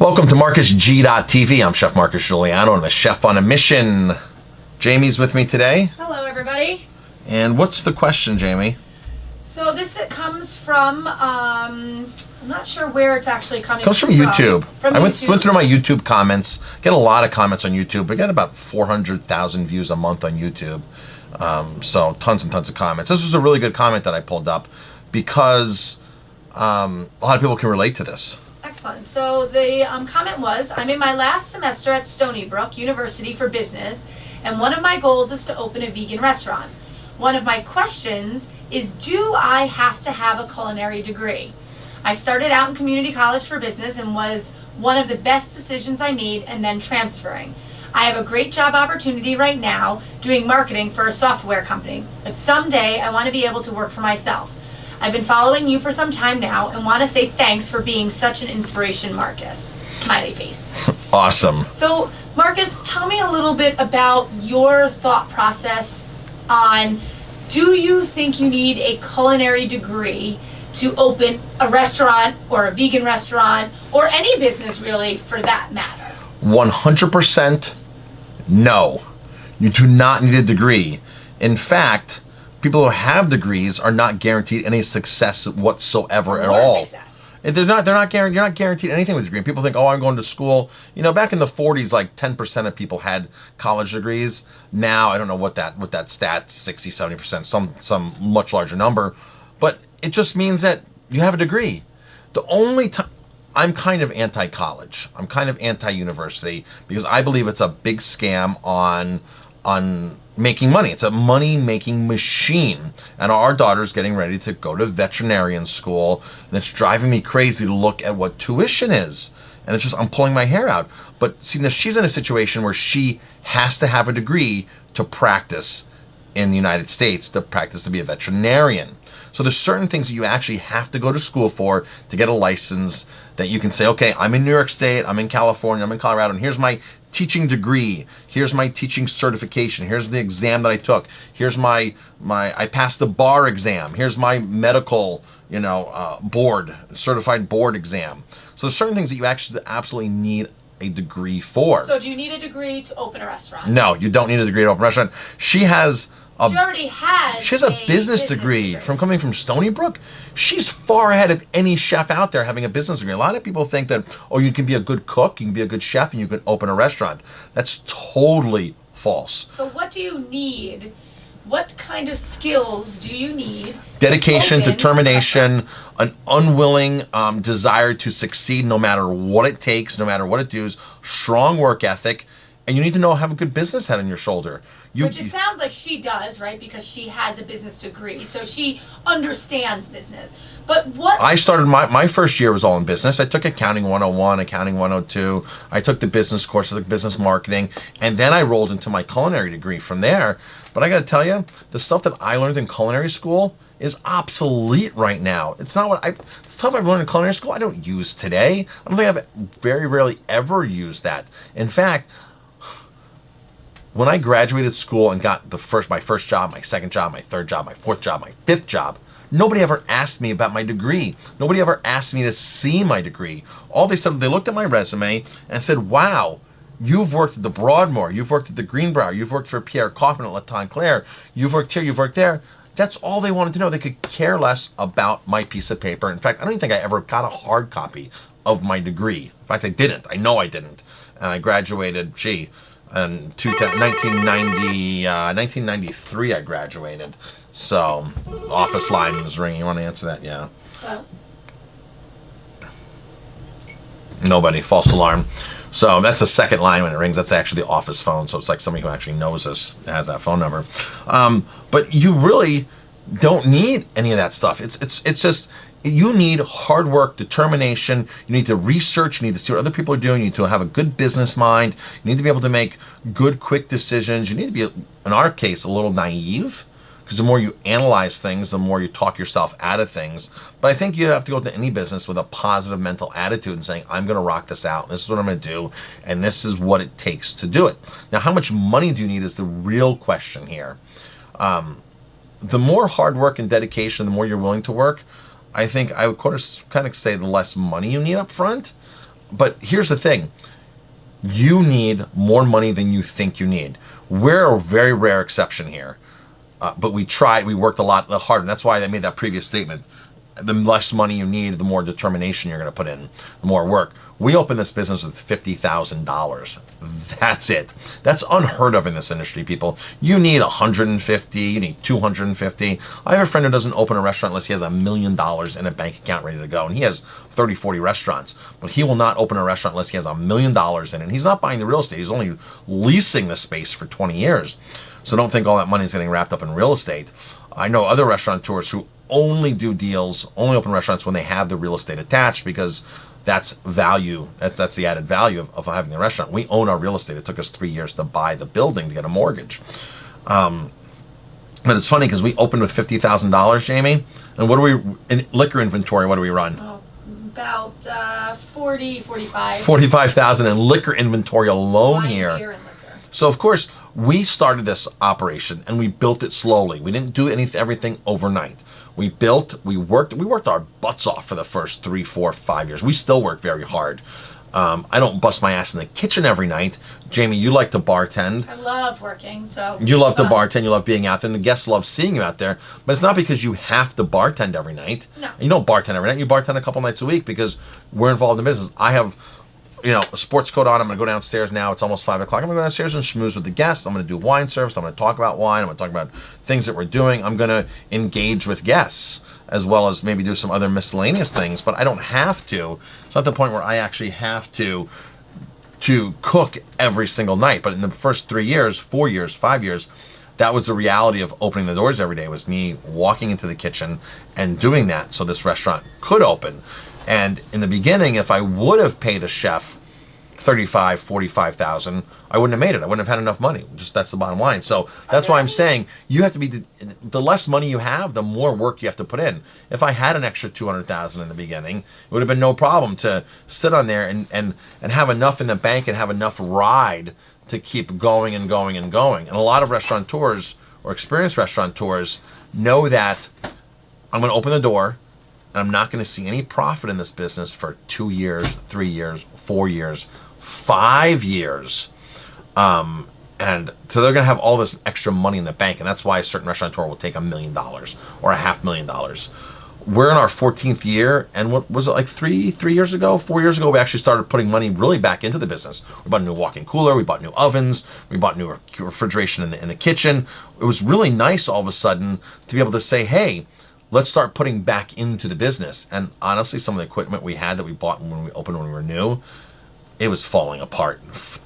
Welcome to MarcusG.TV. I'm Chef Marcus Guiliano. I'm a chef on a mission. Jamie's with me today. Hello, everybody. And what's the question, Jamie? So this comes from, I'm not sure where it's actually coming from. It comes from YouTube. From I went YouTube. through my YouTube comments. Get a lot of comments on YouTube. We get about 400,000 views a month on YouTube. So tons and tons of comments. This was a really good comment that I pulled up because a lot of people can relate to this. Excellent. So the comment was, I'm in my last semester at Stony Brook University for Business, and one of my goals is to open a vegan restaurant. One of my questions is, do I have to have a culinary degree? I started out in community college for business and was one of the best decisions I made, and then transferring. I have a great job opportunity right now doing marketing for a software company, but someday I want to be able to work for myself. I've been following you for some time now and want to say thanks for being such an inspiration, Marcus. Smiley face. Awesome. So, Marcus, tell me a little bit about your thought process on, do you think you need a culinary degree to open a restaurant or a vegan restaurant or any business really for that matter? 100% no. You do not need a degree. In fact, people who have degrees are not guaranteed any success whatsoever at all. Success. You're not guaranteed anything with a degree. People think, oh, I'm going to school. You know, back in the 40s, like 10% of people had college degrees. Now, I don't know what that stat, 60, 70%, some much larger number. But it just means that you have a degree. The only time, I'm kind of anti-college. I'm kind of anti-university because I believe it's a big scam on making money. It's a money-making machine. And our daughter's getting ready to go to veterinarian school, and it's driving me crazy to look at what tuition is. And it's just, I'm pulling my hair out. But see, now she's in a situation where she has to have a degree to practice in the United States, to practice to be a veterinarian. So there's certain things that you actually have to go to school for to get a license that you can say, okay, I'm in New York State, I'm in California, I'm in Colorado, and here's my teaching degree, here's my teaching certification, here's the exam that I took, here's I passed the bar exam, here's my medical, board, certified board exam. So there's certain things that you actually absolutely need a degree for. So do you need a degree to open a restaurant? No, you don't need a degree to open a restaurant. She has already has. She has a business degree from coming from Stony Brook. She's far ahead of any chef out there having a business degree. A lot of people think that, oh, you can be a good cook, you can be a good chef, and you can open a restaurant. That's totally false. So what do you need? What kind of skills do you need? Dedication, determination, an unwilling desire to succeed no matter what it takes, no matter what it does, strong work ethic, and you need to know have a good business head on your shoulder. Which it sounds like she does, right? Because she has a business degree, so she understands business. But what... I started, my first year was all in business. I took accounting 101, accounting 102. I took the business course, I took business marketing, and then I rolled into my culinary degree from there. But I got to tell you, the stuff that I learned in culinary school is obsolete right now. It's not the stuff I've learned in culinary school I don't use today. I don't think I've very rarely ever used that. In fact, when I graduated school and got my first job, my second job, my third job, my fourth job, my fifth job, nobody ever asked me about my degree. Nobody ever asked me to see my degree. All they said, they looked at my resume and said, wow, you've worked at the Broadmoor, you've worked at the Greenbrier, you've worked for Pierre Kaufman at La Claire, you've worked here, you've worked there. That's all they wanted to know. They could care less about my piece of paper. In fact, I don't even think I ever got a hard copy of my degree. In fact, I didn't. I know I didn't. And I graduated, in 1993 I graduated. So, office line is ringing. You want to answer that? Yeah. Well. Nobody. False alarm. So that's the second line when it rings. That's actually the office phone. So it's like somebody who actually knows us has that phone number. But you really don't need any of that stuff. It's just, you need hard work, determination. You need to research. You need to see what other people are doing. You need to have a good business mind. You need to be able to make good, quick decisions. You need to be, in our case, a little naive, because the more you analyze things, the more you talk yourself out of things. But I think you have to go to any business with a positive mental attitude and saying, I'm going to rock this out. This is what I'm going to do. And this is what it takes to do it. Now, how much money do you need is the real question here. The more hard work and dedication, the more you're willing to work, I think I would kind of say the less money you need up front. But here's the thing. You need more money than you think you need. We're a very rare exception here. But we worked a lot harder. And that's why I made that previous statement. The less money you need, the more determination you're going to put in, the more work. We opened this business with $50,000. That's it. That's unheard of in this industry, people. You need 150, you need 250. I have a friend who doesn't open a restaurant unless he has $1 million in a bank account ready to go. And he has 30, 40 restaurants. But he will not open a restaurant unless he has $1 million in it. And he's not buying the real estate. He's only leasing the space for 20 years. So don't think all that money is getting wrapped up in real estate. I know other restaurateurs who only do deals, only open restaurants when they have the real estate attached, because that's value. That's the added value of having the restaurant. We own our real estate. It took us 3 years to buy the building to get a mortgage. But it's funny because we opened with $50,000, Jamie. And what do we, in liquor inventory, what do we run? Oh, about 40, 45. 45,000 in liquor inventory alone Wine, here. beer, and liquor. So of course, we started this operation and we built it slowly. We didn't do everything overnight. We worked our butts off for the first 3, 4, 5 years. We still work very hard. I don't bust my ass in the kitchen every night. Jamie, you like to bartend. I love working, so. You love to bartend, you love being out there, and the guests love seeing you out there. But it's not because you have to bartend every night. No. You don't bartend every night, you bartend a couple nights a week because we're involved in business. I have, a sports coat on. I'm going to go downstairs now. It's almost 5 o'clock. I'm going to go downstairs and schmooze with the guests. I'm going to do wine service. I'm going to talk about wine. I'm going to talk about things that we're doing. I'm going to engage with guests as well as maybe do some other miscellaneous things. But I don't have to. It's not the point where I actually have to cook every single night. But in the first 3 years, 4 years, 5 years, that was the reality of opening the doors every day, was me walking into the kitchen and doing that so this restaurant could open. And in the beginning, if I would have paid a chef $35,000, $45,000, I wouldn't have made it. I wouldn't have had enough money. Just that's the bottom line. So that's why I'm saying you have to be the less money you have, the more work you have to put in. If I had an extra $200,000 in the beginning, it would have been no problem to sit on there and have enough in the bank and have enough ride to keep going and going and going. And a lot of restaurateurs or experienced restaurateurs know that I'm going to open the door, and I'm not going to see any profit in this business for 2 years, 3 years, 4 years, 5 years. And so they're going to have all this extra money in the bank. And that's why a certain restaurateur will take $1 million or $500,000. We're in our 14th year. And what was it, like 4 years ago, we actually started putting money really back into the business. We bought a new walk-in cooler. We bought new ovens. We bought new refrigeration in the kitchen. It was really nice all of a sudden to be able to say, hey, let's start putting back into the business. And honestly, some of the equipment we had that we bought when we opened when we were new, it was falling apart.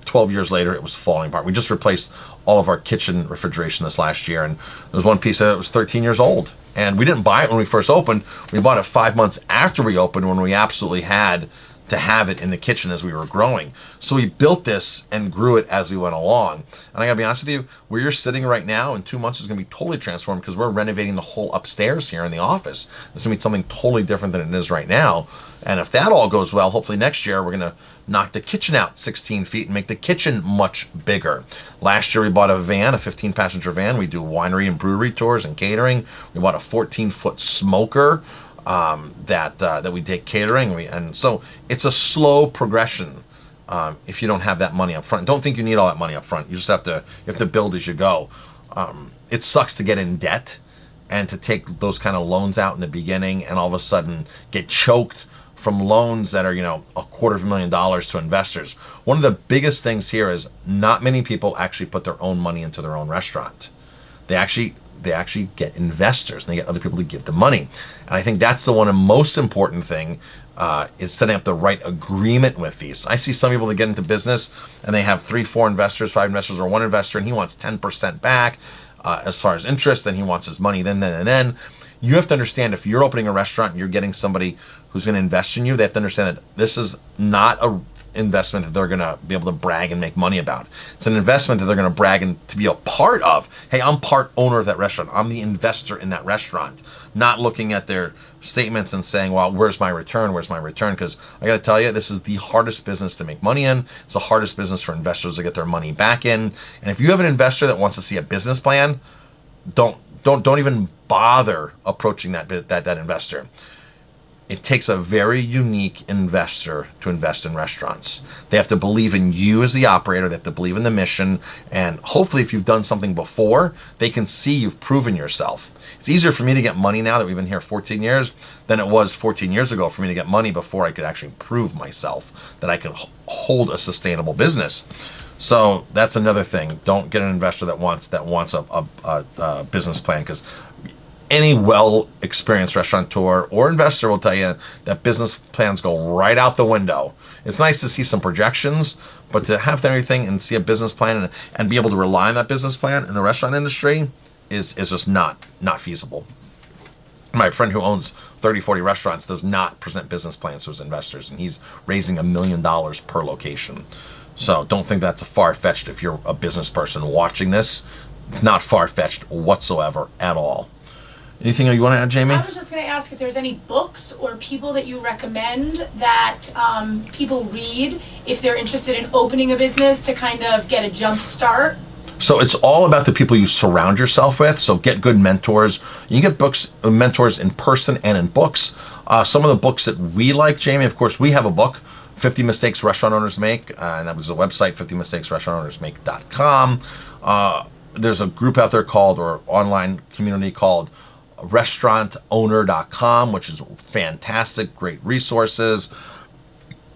12 years later, it was falling apart. We just replaced all of our kitchen refrigeration this last year, and there was one piece that was 13 years old. And we didn't buy it when we first opened. We bought it 5 months after we opened, when we absolutely had to have it in the kitchen as we were growing. So we built this and grew it as we went along. And I gotta be honest with you, where you're sitting right now in 2 months is gonna be totally transformed, because we're renovating the whole upstairs here in the office. It's gonna be something totally different than it is right now. And if that all goes well, hopefully next year we're gonna knock the kitchen out 16 feet and make the kitchen much bigger. Last year we bought a van, a 15-passenger van. We do winery and brewery tours and catering. We bought a 14-foot smoker that we take catering, and so it's a slow progression. If you don't have that money up front, don't think you need all that money up front. You just have to build as you go. It sucks to get in debt and to take those kind of loans out in the beginning, and all of a sudden get choked from loans that are $250,000 to investors. One of the biggest things here is not many people actually put their own money into their own restaurant. They actually get investors, and they get other people to give them money. And I think that's the one and most important thing, is setting up the right agreement with these. I see some people that get into business and they have 3, 4 investors, 5 investors, or 1 investor, and he wants 10% back as far as interest, and he wants his money then. You have to understand, if you're opening a restaurant and you're getting somebody who's going to invest in you, they have to understand that this is not a investment that they're going to be able to brag and make money about. It's an investment that they're going to brag and to be a part of. Hey, I'm part owner of that restaurant. I'm the investor in that restaurant. Not looking at their statements and saying, well, where's my return? Where's my return? Because I got to tell you, this is the hardest business to make money in. It's the hardest business for investors to get their money back in. And if you have an investor that wants to see a business plan, don't even bother approaching that investor. It takes a very unique investor to invest in restaurants. They have to believe in you as the operator. They have to believe in the mission. And hopefully if you've done something before, they can see you've proven yourself. It's easier for me to get money now that we've been here 14 years than it was 14 years ago for me to get money before I could actually prove myself that I could hold a sustainable business. So that's another thing. Don't get an investor that wants a business plan, because any well-experienced restaurateur or investor will tell you that business plans go right out the window. It's nice to see some projections, but to have everything and see a business plan and be able to rely on that business plan in the restaurant industry is just not feasible. My friend who owns 30, 40 restaurants does not present business plans to his investors, and he's raising $1 million per location. So don't think that's a far-fetched if you're a business person watching this. It's not far-fetched whatsoever at all. Anything you want to add, Jamie? I was just going to ask if there's any books or people that you recommend that people read if they're interested in opening a business to kind of get a jump start. So it's all about the people you surround yourself with. So get good mentors. You can get mentors in person and in books. Some of the books that we like, Jamie, of course, we have a book, 50 Mistakes Restaurant Owners Make, and that was the website, 50mistakesrestaurantownersmake.com. There's a group out there called, or online community called, restaurantowner.com, which is fantastic, great resources.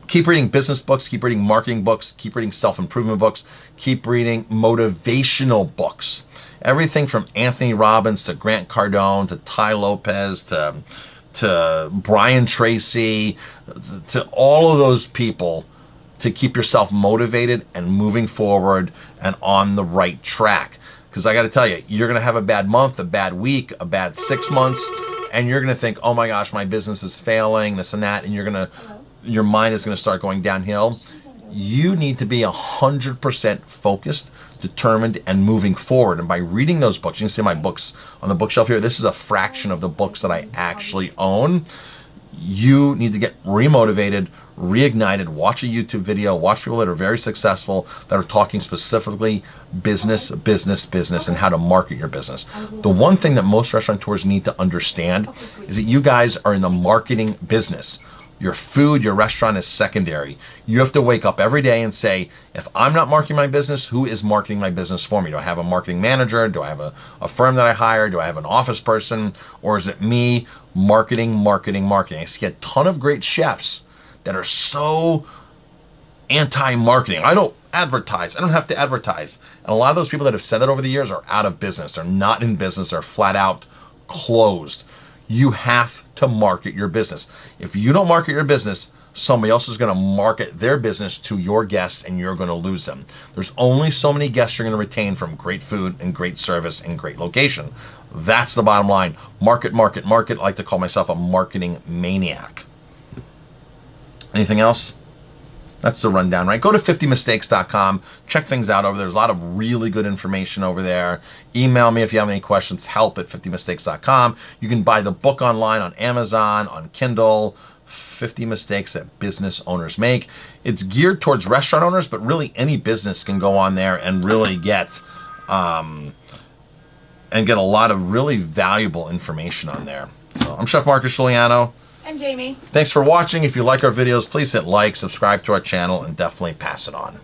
Keep reading business books, keep reading marketing books, keep reading self-improvement books, keep reading motivational books. Everything from Anthony Robbins to Grant Cardone to Ty Lopez to Brian Tracy, to all of those people, to keep yourself motivated and moving forward and on the right track. Because I got to tell you, you're going to have a bad month, a bad week, a bad 6 months, and you're going to think, oh my gosh, my business is failing, this and that, and your mind is going to start going downhill. You need to be 100% focused, determined, and moving forward. And by reading those books, you can see my books on the bookshelf here. This is a fraction of the books that I actually own. You need to get remotivated, reignited, watch a YouTube video, watch people that are very successful, that are talking specifically business, and how to market your business. The one thing that most restaurateurs need to understand is that you guys are in the marketing business. Your food, your restaurant is secondary. You have to wake up every day and say, if I'm not marketing my business, who is marketing my business for me? Do I have a marketing manager? Do I have a firm that I hire? Do I have an office person? Or is it me marketing? I see a ton of great chefs that are so anti-marketing. I don't advertise. I don't have to advertise. And a lot of those people that have said that over the years are out of business. They're not in business. They're flat out closed. You have to market your business. If you don't market your business, somebody else is going to market their business to your guests, and you're going to lose them. There's only so many guests you're going to retain from great food and great service and great location. That's the bottom line. Market. I like to call myself a marketing maniac. Anything else? That's the rundown, right? Go to 50mistakes.com. Check things out over there. There's a lot of really good information over there. Email me if you have any questions, help@50mistakes.com. You can buy the book online on Amazon, on Kindle, 50 Mistakes That Business Owners Make. It's geared towards restaurant owners, but really any business can go on there and really get a lot of really valuable information on there. So I'm Chef Marcus Guiliano. And Jamie. Thanks for watching. If you like our videos, please hit like, subscribe to our channel, and definitely pass it on.